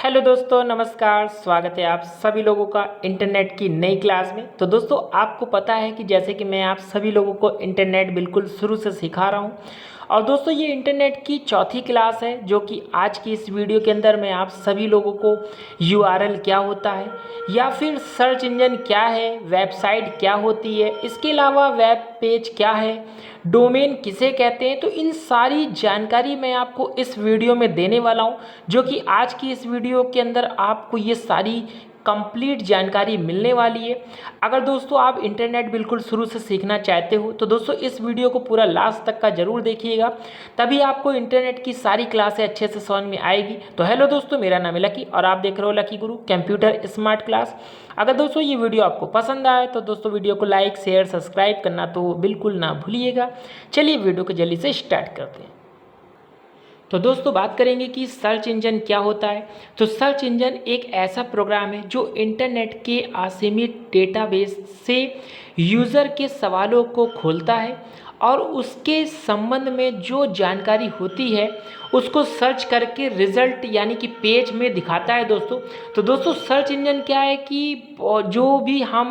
Hello दोस्तों, नमस्कार। स्वागत है आप सभी लोगों का इंटरनेट की नई क्लास में। तो दोस्तों, आपको पता है कि जैसे कि मैं आप सभी लोगों को इंटरनेट बिल्कुल शुरू से सिखा रहा हूं। और दोस्तों, ये इंटरनेट की चौथी क्लास है, जो कि आज की इस वीडियो के अंदर मैं आप सभी लोगों को यूआरएल क्या होता है, या फिर सर्च इंजन क्या है, वेबसाइट क्या होती है, इसके अलावा वेब पेज क्या है, डोमेन किसे कहते हैं, तो इन सारी जानकारी मैं आपको इस वीडियो में देने वाला हूं। जो कि आज की इस वीडियो के अंदर आपको ये सारी कंप्लीट जानकारी मिलने वाली है। अगर दोस्तों आप इंटरनेट बिल्कुल शुरू से सीखना चाहते हो तो दोस्तों इस वीडियो को पूरा लास्ट तक का जरूर देखिएगा, तभी आपको इंटरनेट की सारी क्लासें अच्छे से समझ में आएगी। तो हेलो दोस्तों, मेरा नाम है लकी और आप देख रहे हो लकी गुरु कंप्यूटर स्मार्ट क्लास। अगर दोस्तों ये वीडियो आपको पसंद आए तो दोस्तों वीडियो को लाइक शेयर सब्सक्राइब करना तो बिल्कुल ना भूलिएगा। चलिए वीडियो को जल्दी से स्टार्ट करते हैं। तो दोस्तों बात करेंगे कि सर्च इंजन क्या होता है। तो सर्च इंजन एक ऐसा प्रोग्राम है जो इंटरनेट के असीमित डेटाबेस से यूज़र के सवालों को खोलता है और उसके संबंध में जो जानकारी होती है उसको सर्च करके रिजल्ट यानी कि पेज में दिखाता है दोस्तों। तो दोस्तों सर्च इंजन क्या है कि जो भी हम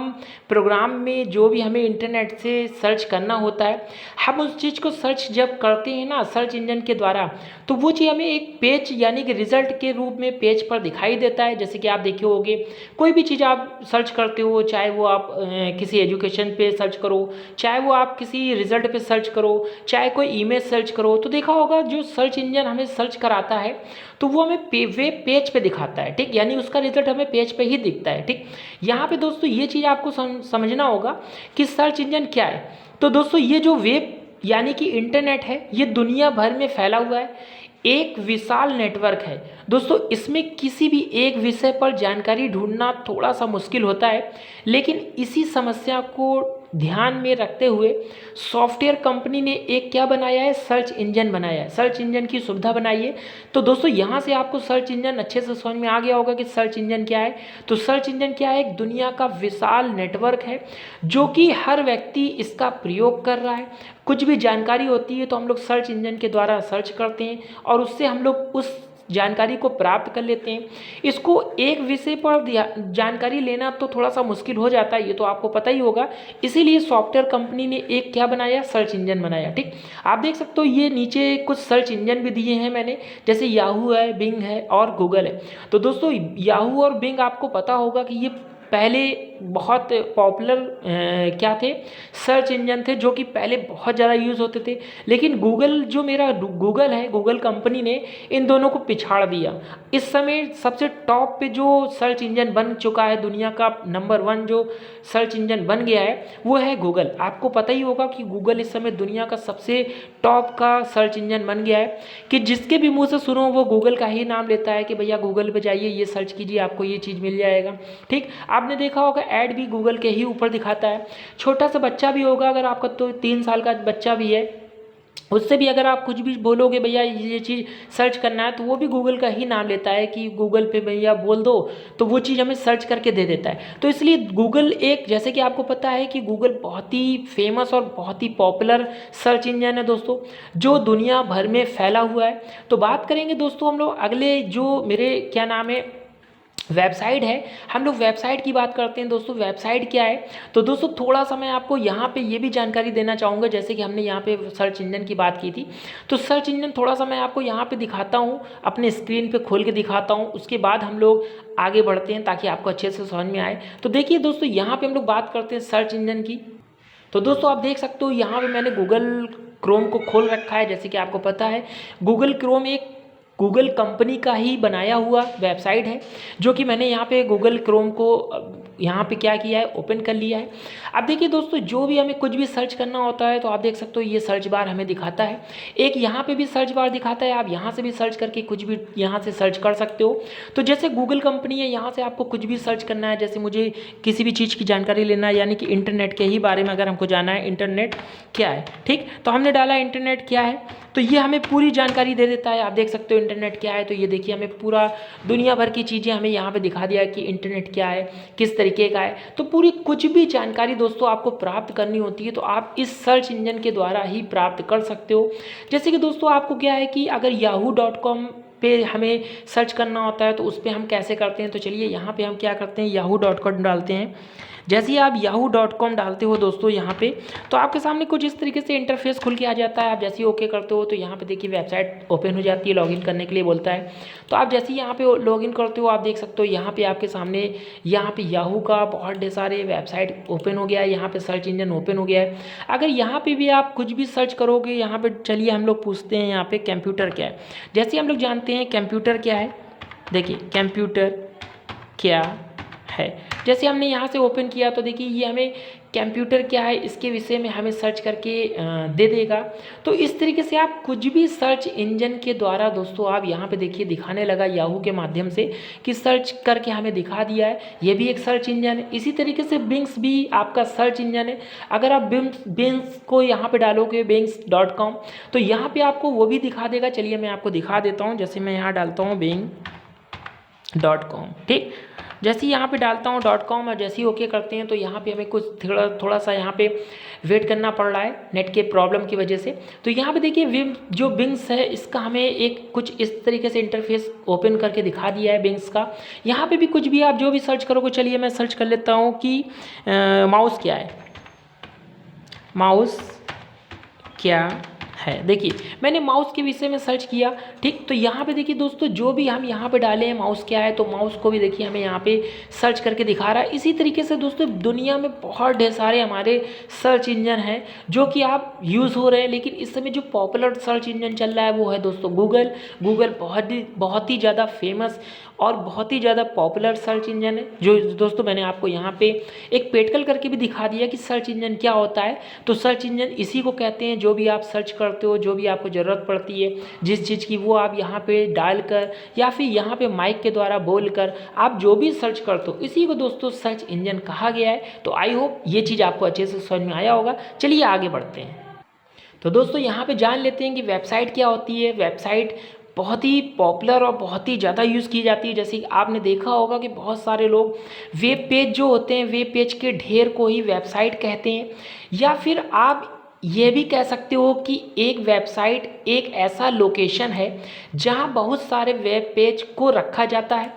प्रोग्राम में जो भी हमें इंटरनेट से सर्च करना होता है, हम उस चीज़ को सर्च जब करते हैं ना सर्च इंजन के द्वारा, तो वो चीज़ हमें एक पेज यानी कि रिजल्ट के रूप में पेज पर दिखाई देता है। जैसे कि आप देखे होंगे, कोई भी चीज़ आप सर्च करते हो, चाहे वो आप किसी एजुकेशन पे सर्च करो, चाहे वो आप किसी रिजल्ट पे सर्च करो, चाहे कोई इमेज सर्च करो, तो देखा होगा जो सर्च इंजन हमें सर्च कराता है तो वो हमें वेब पेज पे दिखाता है, ठीक। यानी उसका रिजल्ट हमें पेज पे ही दिखता है, ठीक। यहाँ पे दोस्तों ये चीज़ आपको समझना होगा कि सर्च इंजन क्या है। तो दोस्तों ये जो वेब यानी कि इंटरनेट है, ये दुनिया भर में फैला हुआ है, एक विशाल नेटवर्क है दोस्तों। इसमें किसी भी एक विषय पर जानकारी ढूंढना थोड़ा सा मुश्किल होता है, लेकिन इसी समस्या को ध्यान में रखते हुए सॉफ्टवेयर कंपनी ने एक क्या बनाया है, सर्च इंजन बनाया है, सर्च इंजन की सुविधा बनाई है। तो दोस्तों यहाँ से आपको सर्च इंजन अच्छे से समझ में आ गया होगा कि सर्च इंजन क्या है। तो सर्च इंजन क्या है, एक दुनिया का विशाल नेटवर्क है जो कि हर व्यक्ति इसका प्रयोग कर रहा है। कुछ भी जानकारी होती है तो हम लोग सर्च इंजन के द्वारा सर्च करते हैं और उससे हम लोग उस जानकारी को प्राप्त कर लेते हैं। इसको एक विषय पर जानकारी लेना तो थोड़ा सा मुश्किल हो जाता है, ये तो आपको पता ही होगा। इसीलिए सॉफ्टवेयर कंपनी ने एक क्या बनाया, सर्च इंजन बनाया, ठीक। आप देख सकते हो ये नीचे कुछ सर्च इंजन भी दिए हैं मैंने, जैसे याहू है, बिंग है और गूगल है। तो दोस्तों याहू और बिंग आपको पता होगा कि ये पहले बहुत पॉपुलर क्या थे, सर्च इंजन थे, जो कि पहले बहुत ज़्यादा यूज़ होते थे। लेकिन गूगल जो मेरा गूगल है, गूगल कंपनी ने इन दोनों को पिछाड़ दिया। इस समय सबसे टॉप पे जो सर्च इंजन बन चुका है, दुनिया का नंबर 1 जो सर्च इंजन बन गया है वो है गूगल। आपको पता ही होगा कि गूगल इस समय दुनिया का सबसे टॉप का सर्च इंजन बन गया है, कि जिसके भी मुंह से सुनो वो गूगल का ही नाम लेता है कि भैया गूगल पे जाइए, ये सर्च कीजिए, आपको ये चीज़ मिल जाएगा, ठीक। आपने देखा होगा ऐड भी गूगल के ही ऊपर दिखाता है। छोटा सा बच्चा भी होगा, अगर आपका तो 3 साल का बच्चा भी है, उससे भी अगर आप कुछ भी बोलोगे भैया ये चीज़ सर्च करना है, तो वो भी गूगल का ही नाम लेता है कि गूगल पे भैया बोल दो, तो वो चीज़ हमें सर्च करके दे देता है। तो इसलिए गूगल एक, जैसे कि आपको पता है कि गूगल बहुत ही फेमस और बहुत ही पॉपुलर सर्च इंजन है दोस्तों, जो दुनिया भर में फैला हुआ है। तो बात करेंगे दोस्तों हम लोग अगले, जो मेरे क्या नाम है, वेबसाइट है, हम लोग वेबसाइट की बात करते हैं दोस्तों। वेबसाइट क्या है, तो दोस्तों थोड़ा सा मैं आपको यहाँ पे ये भी जानकारी देना चाहूँगा। जैसे कि हमने यहाँ पे सर्च इंजन की बात की थी, तो सर्च इंजन थोड़ा सा मैं आपको यहाँ पे दिखाता हूँ, अपने स्क्रीन पे खोल के दिखाता हूँ, उसके बाद हम लोग आगे बढ़ते हैं ताकि आपको अच्छे से समझ में आए। तो देखिए दोस्तों, यहाँ पर हम लोग बात करते हैं सर्च इंजन की। तो दोस्तों आप देख सकते हो यहाँ पर मैंने गूगल क्रोम को खोल रखा है। जैसे कि आपको पता है गूगल क्रोम एक गूगल कंपनी का ही बनाया हुआ वेबसाइट है, जो कि मैंने यहाँ पे गूगल क्रोम को यहाँ पे क्या किया है, ओपन कर लिया है। अब देखिए दोस्तों, जो भी हमें कुछ भी सर्च करना होता है तो आप देख सकते हो ये सर्च बार हमें दिखाता है, एक यहाँ पे भी सर्च बार दिखाता है। आप यहाँ से भी सर्च करके कुछ भी यहाँ से सर्च कर सकते हो। तो जैसे गूगल कंपनी है, यहाँ से आपको कुछ भी सर्च करना है, जैसे मुझे किसी भी चीज़ की जानकारी लेना है, यानी कि इंटरनेट के ही बारे में अगर हमको जाना है, इंटरनेट क्या है, ठीक। तो हमने डाला इंटरनेट क्या है, तो ये हमें पूरी जानकारी दे देता है। आप देख सकते हो इंटरनेट क्या है, तो ये देखिए हमें पूरा दुनिया भर की चीज़ें हमें यहाँ पे दिखा दिया कि इंटरनेट क्या है, किस तरीके का है। तो पूरी कुछ भी जानकारी दोस्तों आपको प्राप्त करनी होती है तो आप इस सर्च इंजन के द्वारा ही प्राप्त कर सकते हो। जैसे कि दोस्तों आपको क्या है कि अगर yahoo.com पे हमें सर्च करना होता है तो उस पर हम कैसे करते हैं। तो चलिए यहाँ पे हम क्या करते हैं, yahoo.com डालते हैं। जैसे ही आप yahoo.com डालते हो दोस्तों यहाँ पे, तो आपके सामने कुछ इस तरीके से इंटरफेस खुल के आ जाता है। आप जैसे ही ओके करते हो तो यहाँ पे देखिए वेबसाइट ओपन हो जाती है, लॉगिन करने के लिए बोलता है। तो आप जैसे ही यहाँ पे लॉगिन करते हो आप देख सकते हो यहाँ पे आपके सामने यहाँ पे याहू का बहुत ढेर सारे वेबसाइट ओपन हो गया है, यहाँ पे सर्च इंजन ओपन हो गया है। अगर यहाँ पे भी आप कुछ भी सर्च करोगे, यहाँ पे चलिए हम लोग पूछते हैं यहाँ पे कंप्यूटर क्या है। जैसे हम लोग जानते हैं कंप्यूटर क्या है, देखिए कंप्यूटर क्या है। जैसे हमने यहाँ से ओपन किया तो देखिए ये हमें कंप्यूटर क्या है इसके विषय में हमें सर्च करके दे देगा। तो इस तरीके से आप कुछ भी सर्च इंजन के द्वारा दोस्तों आप यहाँ पे देखिए दिखाने लगा याहू के माध्यम से कि सर्च करके हमें दिखा दिया है। ये भी एक सर्च इंजन है। इसी तरीके से बिंग्स भी आपका सर्च इंजन है। अगर आप बिंग्स को यहाँ पे डालोगे bings.com तो यहाँ पे आपको वो भी दिखा देगा। चलिए मैं आपको दिखा देता हूँ। जैसे मैं यहाँ डालता हूँ bing.com, ठीक। जैसे ही यहाँ पे डालता हूँ .com और जैसे ही ओके करते हैं तो यहाँ पे हमें कुछ थोड़ा सा यहाँ पे वेट करना पड़ रहा है नेट के प्रॉब्लम की वजह से। तो यहाँ पे देखिए जो बिंग्स है इसका हमें एक कुछ इस तरीके से इंटरफेस ओपन करके दिखा दिया है बिंग्स का। यहाँ पे भी कुछ भी आप जो भी सर्च करोगे, चलिए मैं सर्च कर लेता हूँ कि माउस क्या है, माउस क्या है। देखिए मैंने माउस के विषय में सर्च किया, ठीक। तो यहाँ पे देखिए दोस्तों जो भी हम यहाँ पे डाले हैं माउस क्या है, तो माउस को भी देखिए हमें यहाँ पे सर्च करके दिखा रहा है। इसी तरीके से दोस्तों दुनिया में बहुत ढेर सारे हमारे सर्च इंजन हैं जो कि आप यूज़ हो रहे हैं। लेकिन इस समय जो पॉपुलर सर्च इंजन चल रहा है वो है दोस्तों गूगल। गूगल बहुत ही ज़्यादा फेमस और बहुत ही ज़्यादा पॉपुलर सर्च इंजन है। जो दोस्तों मैंने आपको यहाँ पे एक पेटकल करके भी दिखा दिया कि सर्च इंजन क्या होता है। तो सर्च इंजन इसी को कहते हैं, जो भी आप सर्च करते हो, जो भी आपको ज़रूरत पड़ती है जिस चीज़ की, वो आप यहाँ पे डालकर या फिर यहाँ पे माइक के द्वारा बोलकर आप जो भी सर्च करते हो, इसी को दोस्तों सर्च इंजन कहा गया है। तो आई होप ये चीज़ आपको अच्छे से समझ में आया होगा। चलिए आगे बढ़ते हैं। तो दोस्तों यहाँ पे जान लेते हैं कि वेबसाइट क्या होती है। वेबसाइट बहुत ही पॉपुलर और बहुत ही ज़्यादा यूज़ की जाती है। जैसे कि आपने देखा होगा कि बहुत सारे लोग वेब पेज जो होते हैं, वेब पेज के ढेर को ही वेबसाइट कहते हैं। या फिर आप ये भी कह सकते हो कि एक वेबसाइट एक ऐसा लोकेशन है जहाँ बहुत सारे वेब पेज को रखा जाता है।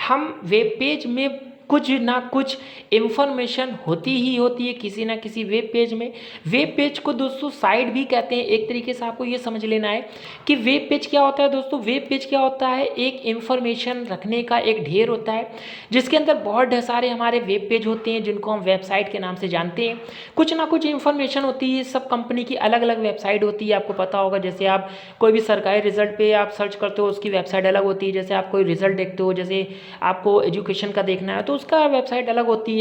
हम वेब पेज में कुछ ना कुछ इन्फॉर्मेशन होती ही होती है किसी ना किसी वेब पेज में। वेब पेज को दोस्तों साइट भी कहते हैं। एक तरीके से आपको ये समझ लेना है कि वेब पेज क्या होता है दोस्तों। वेब पेज क्या होता है, एक इन्फॉर्मेशन रखने का एक ढेर होता है जिसके अंदर बहुत ढेर सारे हमारे वेब पेज होते हैं जिनको हम वेबसाइट के नाम से जानते हैं। कुछ ना कुछ इन्फॉर्मेशन होती है। सब कंपनी की अलग अलग वेबसाइट होती है, आपको पता होगा। जैसे आप कोई भी सरकारी रिजल्ट पे आप सर्च करते हो उसकी वेबसाइट अलग होती है। जैसे आप कोई रिजल्ट देखते हो, जैसे आपको एजुकेशन का देखना है तो उसका वेबसाइट अलग होती है।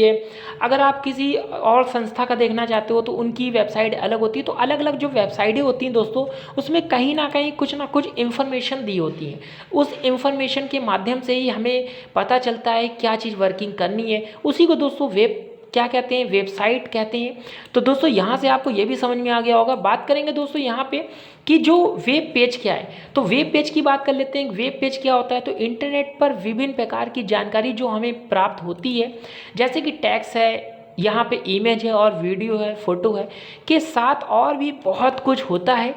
अगर आप किसी और संस्था का देखना चाहते हो तो उनकी वेबसाइट अलग होती है। तो अलग अलग जो वेबसाइटें होती हैं दोस्तों, उसमें कहीं ना कहीं कुछ ना कुछ इन्फॉर्मेशन दी होती है। उस इन्फॉर्मेशन के माध्यम से ही हमें पता चलता है क्या चीज़ वर्किंग करनी है। उसी को दोस्तों वेब क्या कहते हैं, वेबसाइट कहते हैं। तो दोस्तों यहाँ से आपको ये भी समझ में आ गया होगा। बात करेंगे दोस्तों यहाँ पे कि जो वेब पेज क्या है, तो वेब पेज की बात कर लेते हैं। वेब पेज क्या होता है, तो इंटरनेट पर विभिन्न प्रकार की जानकारी जो हमें प्राप्त होती है, जैसे कि टेक्स्ट है, यहाँ पे इमेज है और वीडियो है, फोटो है, के साथ और भी बहुत कुछ होता है।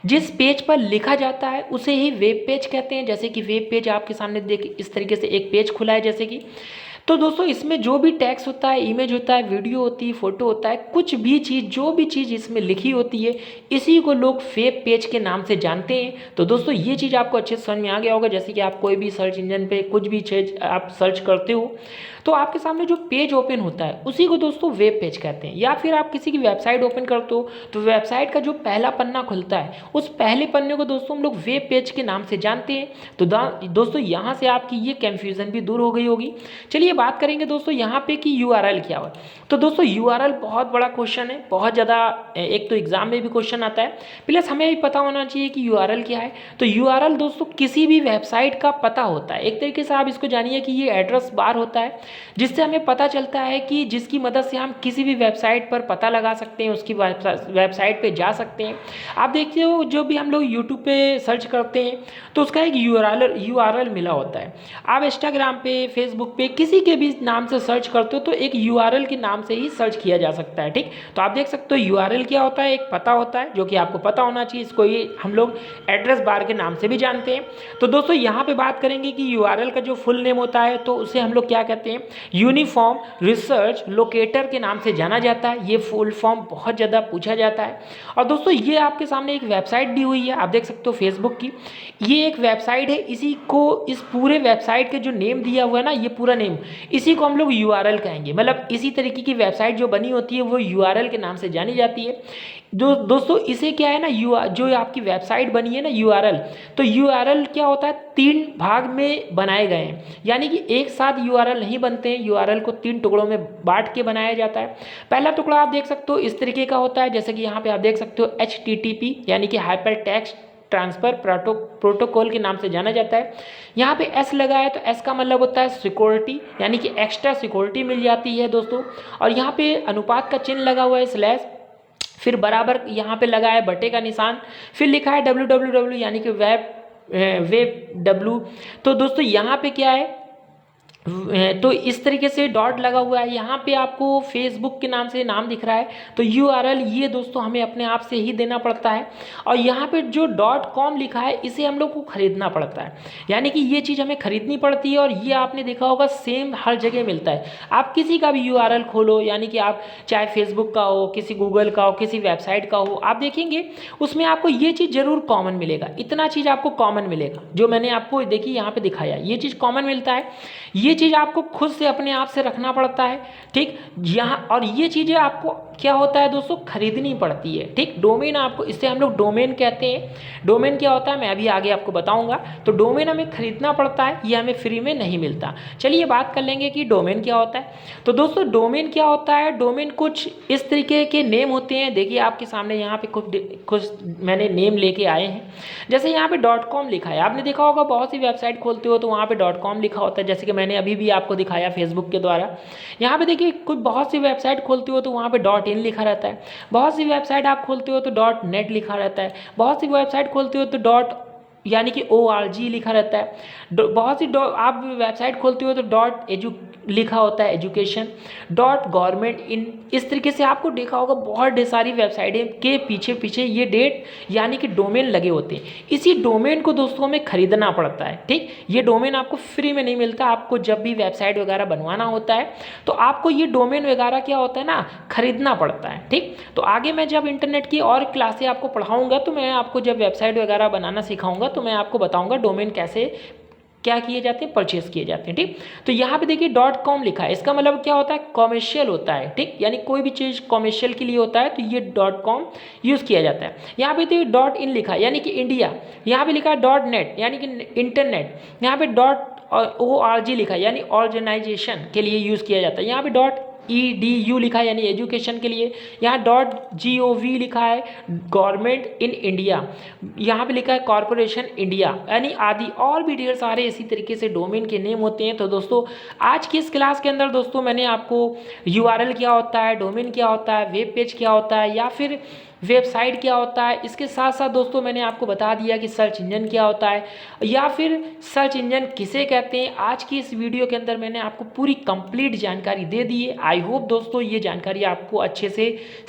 जिस पेज पर लिखा जाता है उसे ही वेब पेज कहते हैं। जैसे कि वेब पेज आपके सामने देखिए इस तरीके से एक पेज खुला है जैसे कि, तो दोस्तों इसमें जो भी टेक्स्ट होता है, इमेज होता है, वीडियो होती है, फोटो होता है, कुछ भी चीज़ जो भी चीज़ इसमें लिखी होती है, इसी को लोग वेब पेज के नाम से जानते हैं। तो दोस्तों ये चीज़ आपको अच्छे से समझ में आ गया होगा। जैसे कि आप कोई भी सर्च इंजन पे कुछ भी चीज़ आप सर्च करते हो तो आपके सामने जो पेज ओपन होता है उसी को दोस्तों वेब पेज कहते हैं। या फिर आप किसी की वेबसाइट ओपन करते हो तो वेबसाइट का जो पहला पन्ना खुलता है उस पहले पन्ने को दोस्तों हम लोग वेब पेज के नाम से जानते हैं। तो दोस्तों यहाँ से आपकी ये कन्फ्यूज़न भी दूर हो गई होगी। चलिए बात करेंगे दोस्तों यहाँ पे कि URL क्या है। तो दोस्तों URL बहुत बड़ा क्वेश्चन है, बहुत ज़्यादा, एक तो एग्जाम में भी क्वेश्चन आता है, प्लस हमें भी पता होना चाहिए कि URL क्या है। तो URL दोस्तों किसी भी वेबसाइट का पता होता है। एक तरीके से आप इसको जानिए कि ये एड्रेस बार होता है जिससे हमें पता चलता है कि जिसकी मदद से हम किसी भी वेबसाइट पर पता लगा सकते हैं, उसकी वेबसाइट पे जा सकते हैं। आप देखते हो जो भी हम लोग यूट्यूब पे सर्च करते हैं तो उसका एक URL मिला होता है। आप इंस्टाग्राम पे, फेसबुक पे, किसी के भी नाम से सर्च करते हो तो एक यूआरएल के नाम से ही सर्च किया जा सकता है। ठीक, तो आप देख सकते हो यूआरएल क्या होता है, एक पता होता है जो कि आपको पता होना चाहिए। इसको ये हम लोग एड्रेस बार के नाम से भी जानते हैं। तो दोस्तों यहाँ पे बात करेंगे कि यूआरएल का जो फुल नेम होता है तो उसे हम लोग क्या कहते हैं, यूनिफॉर्म रिसर्च लोकेटर के नाम से जाना जाता है। ये फुल फॉर्म बहुत ज़्यादा पूछा जाता है। और दोस्तों ये आपके सामने एक वेबसाइट दी हुई है, आप देख सकते हो फेसबुक की। ये एक वेबसाइट है, इसी को इस पूरे वेबसाइट के जो नेम दिया हुआ है ना, ये पूरा नेम, इसी को हम लोग यूआरएल कहेंगे। मतलब इसी तरीके की वेबसाइट जो बनी होती है वो यूआरएल के नाम से जानी जाती है। दोस्तों इसे क्या है ना, जो आपकी वेबसाइट बनी है ना यूआरएल, तो यूआरएल क्या होता है, 3 भाग में बनाए गए हैं। यानी कि एक साथ यूआरएल नहीं बनते हैं, यूआरएल को 3 टुकड़ों में बांट के बनाया जाता है। पहला टुकड़ा आप देख सकते हो इस तरीके का होता है, जैसे कि यहाँ पे आप देख सकते हो HTTP यानी कि हाइपर टेक्स्ट ट्रांसफर प्रोटोकॉल के नाम से जाना जाता है। यहाँ पे S लगा है तो S का मतलब होता है सिक्योरिटी, यानी कि एक्स्ट्रा सिक्योरिटी मिल जाती है दोस्तों। और यहाँ पे अनुपात का चिन्ह लगा हुआ है स्लैश, फिर बराबर यहाँ पे लगा है बटे का निशान, फिर लिखा है www यानी कि वेब W। तो दोस्तों यहाँ पे क्या है, तो इस तरीके से डॉट लगा हुआ है। यहाँ पे आपको फेसबुक के नाम से नाम दिख रहा है, तो यूआरएल ये दोस्तों हमें अपने आप से ही देना पड़ता है। और यहाँ पे जो .com लिखा है इसे हम लोग को खरीदना पड़ता है, यानी कि ये चीज़ हमें खरीदनी पड़ती है। और ये आपने देखा होगा सेम हर जगह मिलता है। आप किसी का भी यूआरएल खोलो, यानी कि आप चाहे फेसबुक का हो, किसी गूगल का हो, किसी वेबसाइट का हो, आप देखेंगे उसमें आपको ये चीज़ जरूर कॉमन मिलेगा। इतना चीज़ आपको कॉमन मिलेगा जो मैंने आपको देखिए यहाँ पे दिखाया, ये चीज़ कॉमन मिलता है। ये चीज़ आपको खुद से अपने आप से रखना पड़ता है। ठीक, यहाँ और ये चीज़ें आपको क्या होता है दोस्तों, खरीदनी पड़ती है। ठीक, डोमेन आपको, इससे हम लोग डोमेन कहते हैं। डोमेन क्या होता है मैं अभी आगे आपको बताऊंगा। तो डोमेन हमें खरीदना पड़ता है, ये हमें फ्री में नहीं मिलता। चलिए बात कर लेंगे कि डोमेन क्या होता है। तो दोस्तों डोमेन क्या होता है, डोमेन कुछ इस तरीके के नेम होते हैं। देखिए आपके सामने यहाँ पे कुछ मैंने नेम लेके आए हैं। जैसे यहाँ पे .com लिखा है, आपने देखा होगा बहुत सी वेबसाइट खोलते हो तो वहाँ पे .com लिखा होता है, जैसे कि मैंने अभी भी आपको दिखाया फेसबुक के द्वारा। यहाँ पे देखिए कुछ बहुत सी वेबसाइट खोलते हो तो वहाँ पे .in लिखा रहता है। बहुत सी वेबसाइट आप खोलते हो तो .net लिखा रहता है। बहुत सी वेबसाइट खोलते हो तो यानी कि org लिखा रहता है। बहुत सी आप वेबसाइट खोलते हो तो लिखा होता है एजुकेशन, .गवर्नमेंट इन, इस तरीके से आपको देखा होगा बहुत ढेर सारी वेबसाइटें के पीछे पीछे ये डेट यानी कि डोमेन लगे होते हैं। इसी डोमेन को दोस्तों हमें खरीदना पड़ता है। ठीक, ये डोमेन आपको फ्री में नहीं मिलता। आपको जब भी वेबसाइट वगैरह बनवाना होता है तो आपको ये डोमेन वगैरह क्या होता है ना, खरीदना पड़ता है। ठीक, तो आगे मैं जब इंटरनेट की और क्लासें आपको पढ़ाऊँगा तो मैं आपको जब वेबसाइट वगैरह बनाना सिखाऊँगा तो मैं आपको बताऊँगा डोमेन कैसे क्या किए जाते हैं, परचेस किए जाते हैं। ठीक, तो यहाँ पे देखिए .com लिखा है, इसका मतलब क्या होता है, कॉमर्शियल होता है। ठीक, यानी कोई भी चीज़ कॉमर्शियल के लिए होता है तो ये .com यूज़ किया जाता है। यहाँ पे देखिए .in लिखा है यानी कि इंडिया, यहाँ पे लिखा है .net यानी कि इंटरनेट, यहाँ पे .org लिखा है यानी ऑर्गेनाइजेशन के लिए यूज़ किया जाता है। यहाँ पे .edu लिखा है यानी एजुकेशन के लिए, यहाँ .gov लिखा है गवर्नमेंट इन इंडिया, यहाँ पे लिखा है कॉरपोरेशन इंडिया, यानी आदि और भी ढेर सारे इसी तरीके से डोमेन के नेम होते हैं। तो दोस्तों आज की इस क्लास के अंदर दोस्तों मैंने आपको यूआरएल क्या होता है, डोमेन क्या होता है, वेब पेज क्या होता है या फिर वेबसाइट क्या होता है, इसके साथ साथ दोस्तों मैंने आपको बता दिया कि सर्च इंजन क्या होता है या फिर सर्च इंजन किसे कहते हैं। आज की इस वीडियो के अंदर मैंने आपको पूरी कंप्लीट जानकारी दे दी है। आई होप दोस्तों ये जानकारी आपको अच्छे से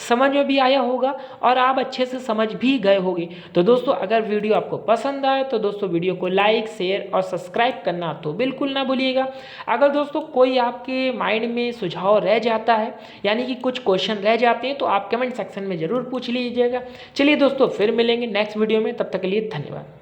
समझ में भी आया होगा और आप अच्छे से समझ भी गए होंगे। तो दोस्तों अगर वीडियो आपको पसंद आए तो दोस्तों वीडियो को लाइक, शेयर और सब्सक्राइब करना तो बिल्कुल ना भूलिएगा। अगर दोस्तों कोई आपके माइंड में सुझाव रह जाता है यानी कि कुछ क्वेश्चन रह जाते हैं तो आप कमेंट सेक्शन में ज़रूर पूछ लीजिएगा। चलिए दोस्तों फिर मिलेंगे नेक्स्ट वीडियो में, तब तक के लिए धन्यवाद।